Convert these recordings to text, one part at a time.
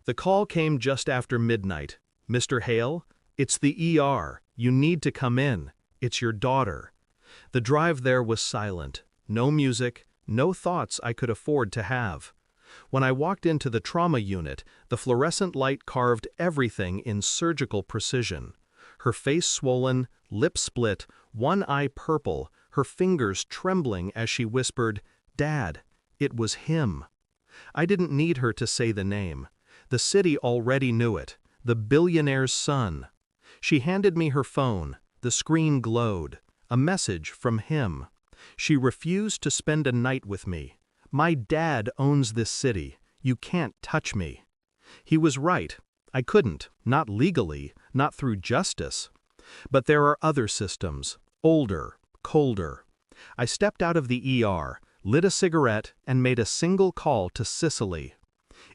The call came just after midnight. "Mr. Hale, it's the ER. You need to come in. It's your daughter." The drive there was silent. No music, no thoughts I could afford to have. When I walked into the trauma unit, the fluorescent light carved everything in surgical precision. Her face swollen, lips split, one eye purple, her fingers trembling as she whispered, "Dad, it was him." I didn't need her to say the name. The city already knew it. The billionaire's son. She handed me her phone. The screen glowed. A message from him. She refused to spend a night with me. "My dad owns this city. You can't touch me." He was right. I couldn't, not legally, not through justice. But there are other systems, older, colder. I stepped out of the ER, lit a cigarette, and made a single call to Sicily.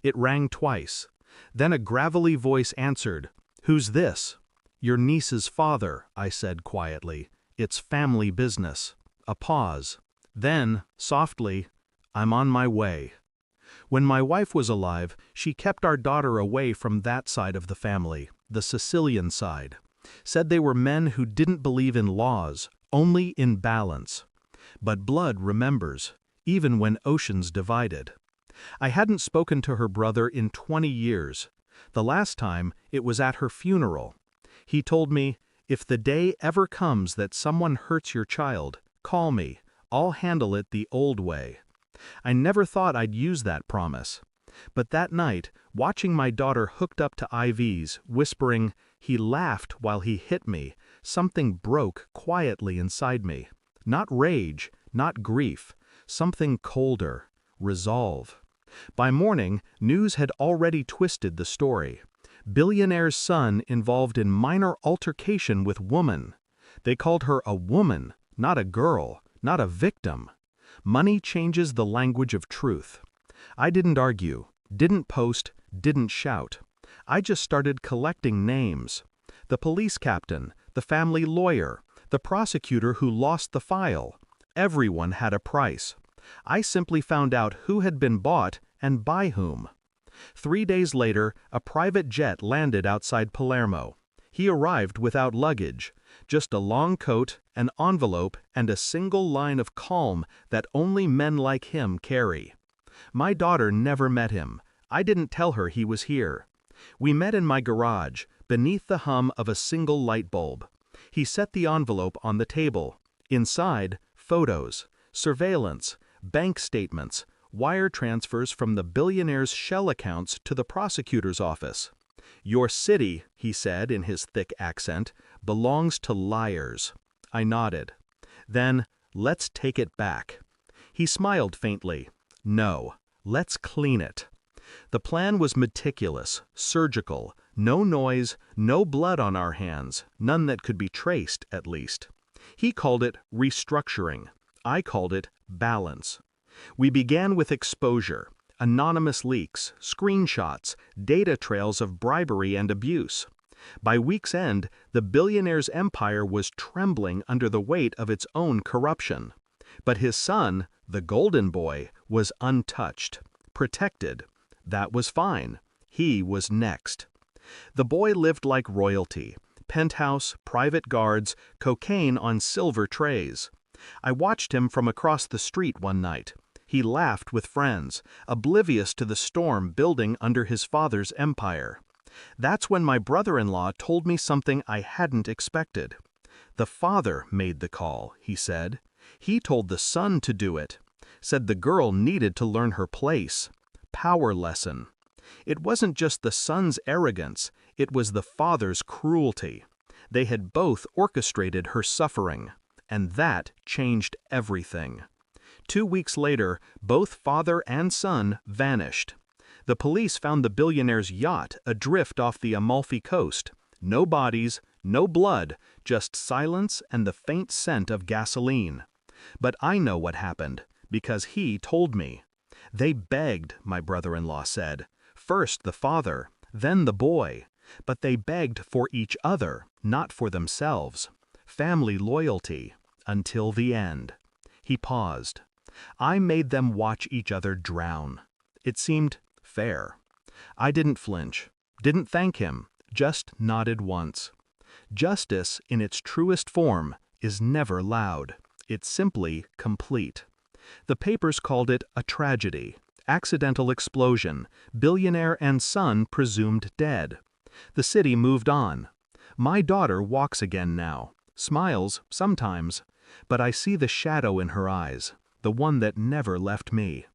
It rang twice. Then a gravelly voice answered, "Who's this?" "Your niece's father," I said quietly. "It's family business." A pause. Then, softly, "I'm on my way." When my wife was alive, she kept our daughter away from that side of the family, the Sicilian side. Said they were men who didn't believe in laws, only in balance. But blood remembers, even when oceans divided. I hadn't spoken to her brother in 20 years. The last time, it was at her funeral. He told me, "If the day ever comes that someone hurts your child, call me. I'll handle it the old way." I never thought I'd use that promise. But that night, watching my daughter hooked up to IVs, whispering, "He laughed while he hit me," something broke quietly inside me. Not rage, not grief, something colder, resolve. By morning, news had already twisted the story. Billionaire's son involved in minor altercation with woman. They called her a woman, not a girl, not a victim. Money changes the language of truth. I didn't argue, didn't post, didn't shout. I just started collecting names. The police captain, the family lawyer, the prosecutor who lost the file. Everyone had a price. I simply found out who had been bought and by whom. 3 days later, a private jet landed outside Palermo. He arrived without luggage, just a long coat, an envelope, and a single line of calm that only men like him carry. My daughter never met him. I didn't tell her he was here. We met in my garage, beneath the hum of a single light bulb. He set the envelope on the table. Inside, photos, surveillance, bank statements, wire transfers from the billionaire's shell accounts to the prosecutor's office. "Your city," he said in his thick accent, "belongs to liars." I nodded. Then, "Let's take it back." He smiled faintly. "No, let's clean it." The plan was meticulous, surgical, no noise, no blood on our hands, none that could be traced, at least. He called it restructuring. I called it balance. We began with exposure, anonymous leaks, screenshots, data trails of bribery and abuse. By week's end, the billionaire's empire was trembling under the weight of its own corruption. But his son, the golden boy, was untouched, protected. That was fine. He was next. The boy lived like royalty. Penthouse, private guards, cocaine on silver trays. I watched him from across the street one night. He laughed with friends, oblivious to the storm building under his father's empire. That's when my brother-in-law told me something I hadn't expected. "The father made the call," he said. "He told the son to do it. Said the girl needed to learn her place. Power lesson. It wasn't just the son's arrogance, it was the father's cruelty. They had both orchestrated her suffering. And that changed everything." 2 weeks later, both father and son vanished. The police found the billionaire's yacht adrift off the Amalfi coast. No bodies, no blood, just silence and the faint scent of gasoline. But I know what happened, because he told me. "They begged," my brother-in-law said. "First the father, then the boy. But they begged for each other, not for themselves. Family loyalty. Until the end." He paused. "I made them watch each other drown. It seemed fair. I didn't flinch, didn't thank him, just nodded once. Justice, in its truest form, is never loud. It's simply complete. The papers called it a tragedy, accidental explosion, billionaire and son presumed dead. The city moved on. My daughter walks again now, smiles sometimes, but I see the shadow in her eyes, the one that never left me.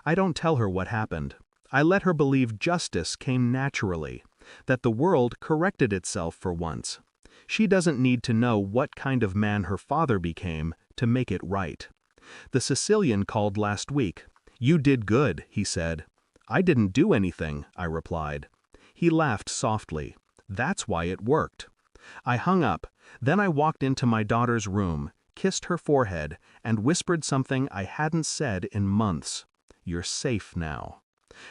I don't tell her what happened. I let her believe justice came naturally, that the world corrected itself for once. She doesn't need to know what kind of man her father became to make it right. The Sicilian called last week. "You did good," he said. "I didn't do anything," I replied. He laughed softly. That's why it worked. I hung up, then I walked into my daughter's room, kissed her forehead, and whispered something I hadn't said in months. "You're safe now."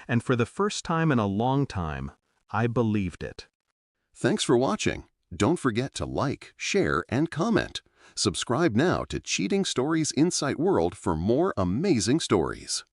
And for the first time in a long time, I believed it. Thanks for watching. Don't forget to like, share, and comment. Subscribe now to Cheating Stories Insight World for more amazing stories.